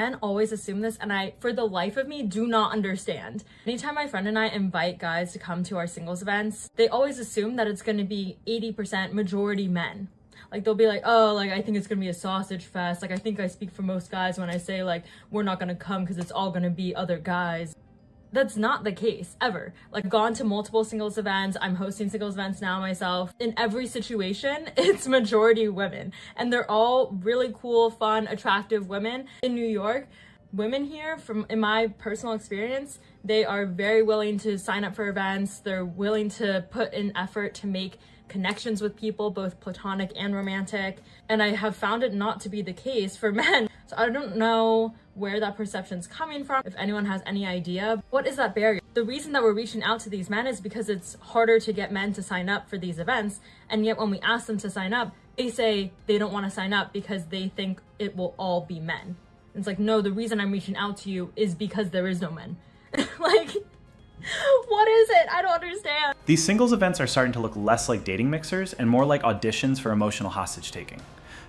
Men always assume this, and I, for the life of me, do not understand. Anytime my friend and I invite guys to come to our singles events, they always assume that it's gonna be 80% majority men. Like, they'll be like, oh, like, I think it's gonna be a sausage fest. Like, I think I speak for most guys when I say, like, we're not gonna come because it's all gonna be other guys. That's not the case, ever. Like, I've gone to multiple singles events. I'm hosting singles events now myself. In every situation, it's majority women. And they're all really cool, fun, attractive women. In New York, women here, in my personal experience, they are very willing to sign up for events. They're willing to put in effort to make connections with people, both platonic and romantic. And I have found it not to be the case for men. So I don't know where that perception's coming from. If anyone has any idea, what is that barrier? The reason that we're reaching out to these men is because it's harder to get men to sign up for these events. And yet when we ask them to sign up, they say they don't want to sign up because they think it will all be men. It's like, no, the reason I'm reaching out to you is because there is no men. Like, what is it? I don't understand. These singles events are starting to look less like dating mixers and more like auditions for emotional hostage taking.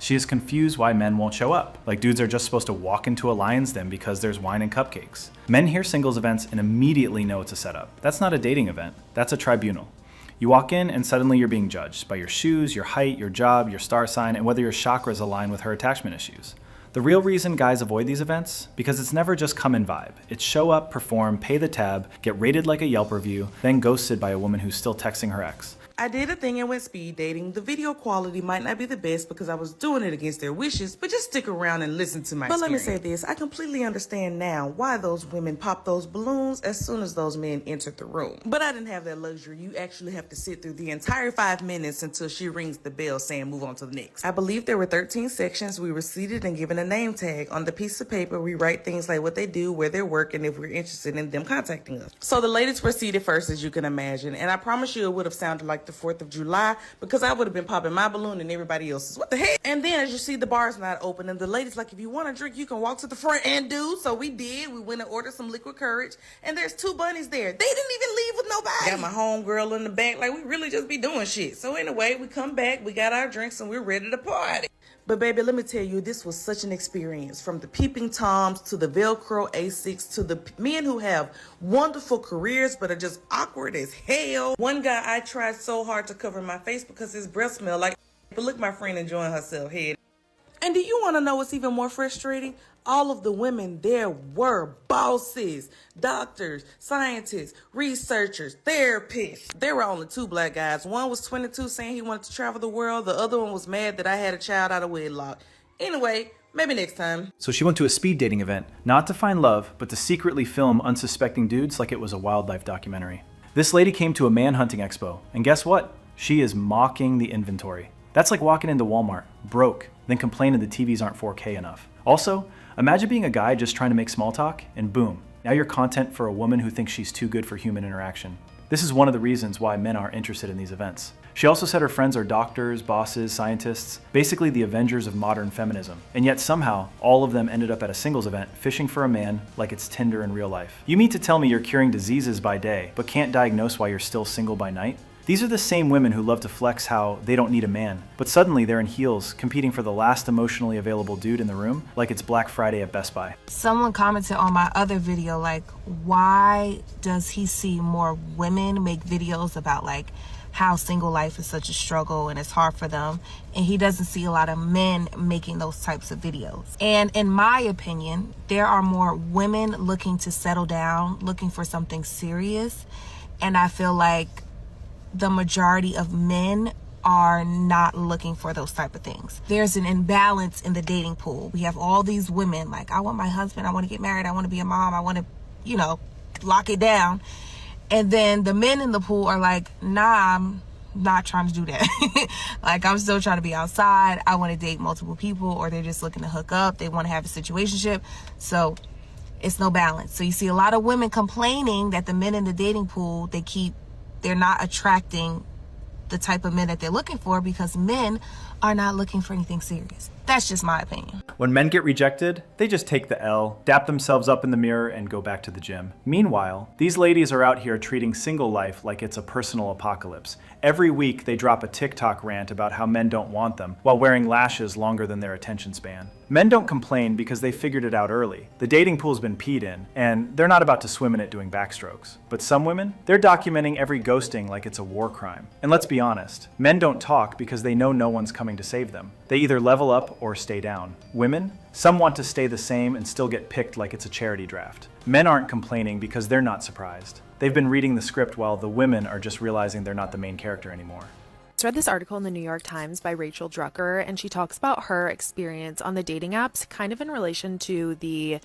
She is confused why men won't show up. Like, dudes are just supposed to walk into a lion's den because there's wine and cupcakes. Men hear singles events and immediately know it's a setup. That's not a dating event, that's a tribunal. You walk in and suddenly you're being judged by your shoes, your height, your job, your star sign, and whether your chakras align with her attachment issues. The real reason guys avoid these events? Because it's never just come and vibe. It's show up, perform, pay the tab, get rated like a Yelp review, then ghosted by a woman who's still texting her ex. I did a thing and went speed dating. The video quality might not be the best because I was doing it against their wishes, but just stick around and listen to my experience. But let me say this, I completely understand now why those women pop those balloons as soon as those men entered the room. But I didn't have that luxury. You actually have to sit through the entire 5 minutes until she rings the bell saying move on to the next. I believe there were 13 sections. We were seated and given a name tag. On the piece of paper, we write things like what they do, where they work, and if we're interested in them contacting us. So the ladies were seated first, as you can imagine, and I promise you it would have sounded like the 4th of July because I would have been popping my balloon and everybody else's. What the heck? And then as you see, the bar's not open and the ladies like, if you want a drink, you can walk to the front and do. So we did. We went and ordered some liquid courage and there's 2 bunnies there. They didn't even leave with nobody. Got my homegirl in the back. Like, we really just be doing shit. So anyway, we come back, we got our drinks and we're ready to party. But baby, let me tell you, this was such an experience. From the peeping Toms to the Velcro Asics to the men who have wonderful careers but are just awkward as hell. One guy, I tried so hard to cover my face because his breath smelled like, but look, my friend enjoying herself head. And do you want to know what's even more frustrating? All of the women there were bosses, doctors, scientists, researchers, therapists. There were only 2 black guys. One was 22 saying he wanted to travel the world. The other one was mad that I had a child out of wedlock. Anyway, maybe next time. So she went to a speed dating event, not to find love, but to secretly film unsuspecting dudes like it was a wildlife documentary. This lady came to a man-hunting expo, and guess what? She is mocking the inventory. That's like walking into Walmart, broke, then complaining the TVs aren't 4K enough. Also, imagine being a guy just trying to make small talk, and boom, now you're content for a woman who thinks she's too good for human interaction. This is one of the reasons why men are interested in these events. She also said her friends are doctors, bosses, scientists, basically the Avengers of modern feminism. And yet somehow, all of them ended up at a singles event fishing for a man like it's Tinder in real life. You mean to tell me you're curing diseases by day, but can't diagnose why you're still single by night? These are the same women who love to flex how they don't need a man, but suddenly they're in heels competing for the last emotionally available dude in the room like it's Black Friday at Best Buy. Someone commented on my other video, like, why does he see more women make videos about like how single life is such a struggle and it's hard for them, and he doesn't see a lot of men making those types of videos? And in my opinion, there are more women looking to settle down, looking for something serious, and I feel like the majority of men are not looking for those type of things. There's an imbalance in the dating pool. We have all these women like, I want my husband, I want to get married, I want to be a mom, I want to, you know, lock it down. And then the men in the pool are like, nah, I'm not trying to do that. Like, I'm still trying to be outside. I want to date multiple people, or they're just looking to hook up. They want to have a situationship. So it's no balance. So you see a lot of women complaining that the men in the dating pool, they're not attracting the type of men that they're looking for because men are not looking for anything serious. That's just my opinion. When men get rejected, they just take the L, dap themselves up in the mirror, and go back to the gym. Meanwhile, these ladies are out here treating single life like it's a personal apocalypse. Every week, they drop a TikTok rant about how men don't want them, while wearing lashes longer than their attention span. Men don't complain because they figured it out early. The dating pool's been peed in, and they're not about to swim in it doing backstrokes. But some women, they're documenting every ghosting like it's a war crime. And let's be honest, men don't talk because they know no one's coming to save them. They either level up or stay down. Women, some want to stay the same and still get picked like it's a charity draft. Men aren't complaining because they're not surprised. They've been reading the script while the women are just realizing they're not the main character anymore. I read this article in the New York Times by Rachel Drucker, and she talks about her experience on the dating apps kind of in relation to the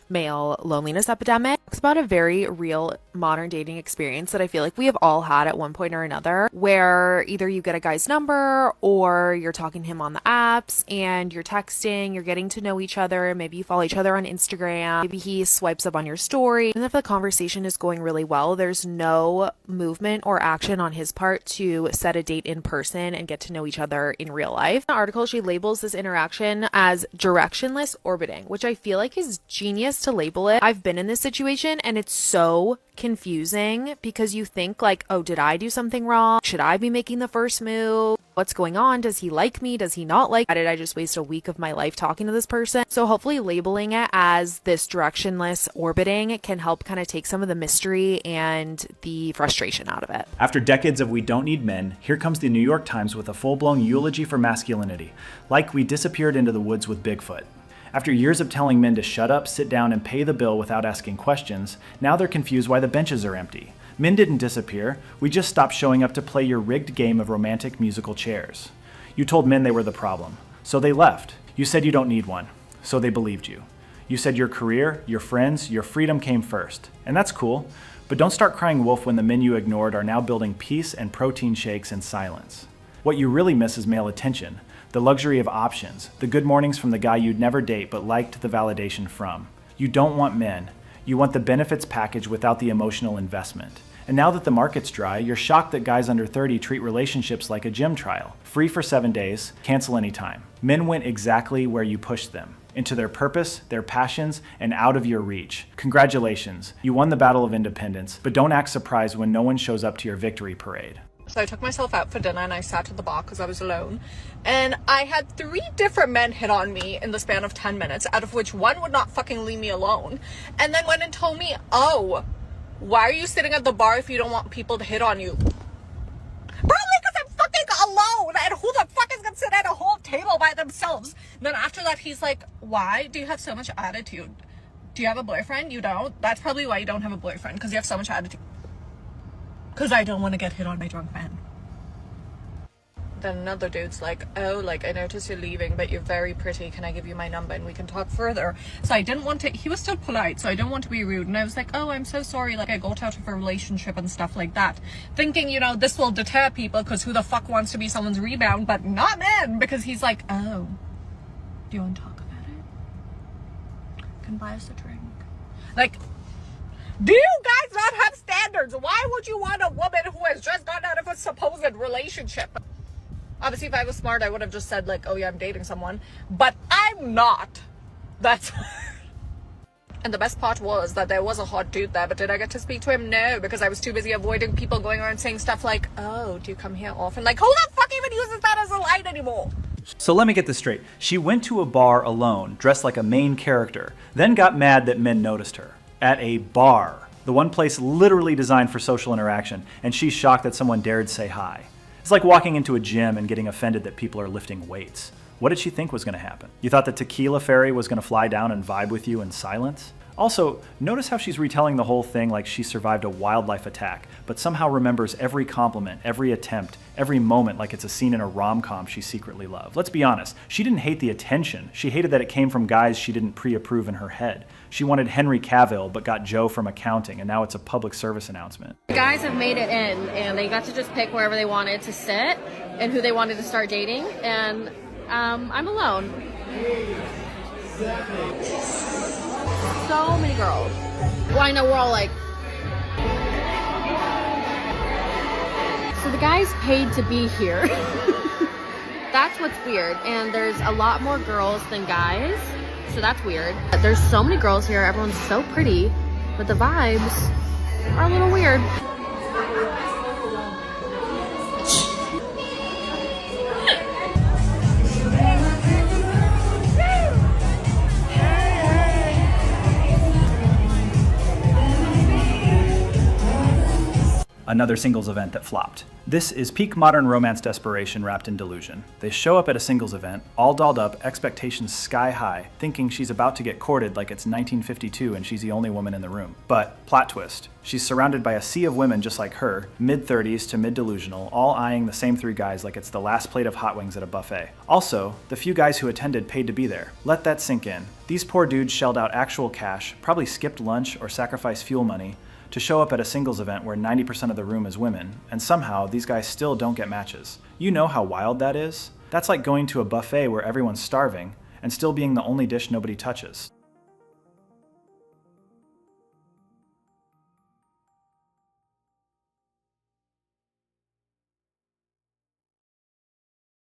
male loneliness epidemic. It's about a very real modern dating experience that I feel like we have all had at one point or another, where either you get a guy's number or you're talking to him on the apps and you're texting, you're getting to know each other, maybe you follow each other on Instagram, maybe he swipes up on your story, and if the conversation is going really well, there's no movement or action on his part to set a date in person and get to know each other in real life. In the article, she labels this interaction as directionless orbiting, which I feel like is genius to label it. I've been in this situation and it's so confusing because you think like, oh, did I do something wrong? Should I be making the first move? What's going on? Does he like me? Does he not like me? Did I just waste a week of my life talking to this person? So hopefully labeling it as this directionless orbiting can help kind of take some of the mystery and the frustration out of it. After decades of we don't need men, here comes the New York Times with a full-blown eulogy for masculinity, like we disappeared into the woods with Bigfoot. After years of telling men to shut up, sit down, and pay the bill without asking questions, now they're confused why the benches are empty. Men didn't disappear, we just stopped showing up to play your rigged game of romantic musical chairs. You told men they were the problem, so they left. You said you don't need one, so they believed you. You said your career, your friends, your freedom came first, and that's cool, but don't start crying wolf when the men you ignored are now building peace and protein shakes in silence. What you really miss is male attention. The luxury of options, the good mornings from the guy you'd never date but liked the validation from. You don't want men. You want the benefits package without the emotional investment. And now that the market's dry, you're shocked that guys under 30 treat relationships like a gym trial. Free for 7 days, cancel anytime. Men went exactly where you pushed them. Into their purpose, their passions, and out of your reach. Congratulations, you won the battle of independence, but don't act surprised when no one shows up to your victory parade. So I took myself out for dinner and I sat at the bar because I was alone. And I had 3 different men hit on me in the span of 10 minutes, out of which one would not fucking leave me alone. And then went and told me, oh, why are you sitting at the bar if you don't want people to hit on you? Probably because I'm fucking alone. And who the fuck is going to sit at a whole table by themselves? Then after that, he's like, why do you have so much attitude? Do you have a boyfriend? You don't? That's probably why you don't have a boyfriend, because you have so much attitude. Because I don't want to get hit on by drunk men. Then another dude's like, oh, like, I noticed you're leaving, but you're very pretty. Can I give you my number and we can talk further? So I didn't want to, he was still polite, so I didn't want to be rude. And I was like, oh, I'm so sorry. Like, I got out of a relationship and stuff like that. Thinking, you know, this will deter people because who the fuck wants to be someone's rebound? But not men, because he's like, oh, do you want to talk about it? Can buy us a drink. Like, do you guys not have standards? Why would you want a woman who has just gotten out of a supposed relationship? Obviously, if I was smart, I would have just said, like, oh yeah, I'm dating someone. But I'm not. That's... And the best part was that there was a hot dude there, but did I get to speak to him? No, because I was too busy avoiding people going around saying stuff like, oh, do you come here often? Like, who the fuck even uses that as a line anymore? So let me get this straight. She went to a bar alone, dressed like a main character, then got mad that men noticed her. At a bar, the one place literally designed for social interaction, and she's shocked that someone dared say hi. It's like walking into a gym and getting offended that people are lifting weights. What did she think was going to happen? You thought the tequila fairy was going to fly down and vibe with you in silence? Also, notice how she's retelling the whole thing like she survived a wildlife attack, but somehow remembers every compliment, every attempt, every moment like it's a scene in a rom-com she secretly loved. Let's be honest, she didn't hate the attention. She hated that it came from guys she didn't pre-approve in her head. She wanted Henry Cavill, but got Joe from accounting, and now it's a public service announcement. The guys have made it in, and they got to just pick wherever they wanted to sit and who they wanted to start dating, and I'm alone. So many girls. Well, I know we're all like... So the guys paid to be here. That's what's weird. And there's a lot more girls than guys, so that's weird. There's so many girls here, everyone's so pretty, but the vibes are a little weird. Another singles event that flopped. This is peak modern romance desperation wrapped in delusion. They show up at a singles event, all dolled up, expectations sky high, thinking she's about to get courted like it's 1952 and she's the only woman in the room. But, plot twist, she's surrounded by a sea of women just like her, mid-30s to mid-delusional, all eyeing the same 3 guys like it's the last plate of hot wings at a buffet. Also, the few guys who attended paid to be there. Let that sink in. These poor dudes shelled out actual cash, probably skipped lunch or sacrificed fuel money, to show up at a singles event where 90% of the room is women, and somehow these guys still don't get matches. You know how wild that is? That's like going to a buffet where everyone's starving, and still being the only dish nobody touches.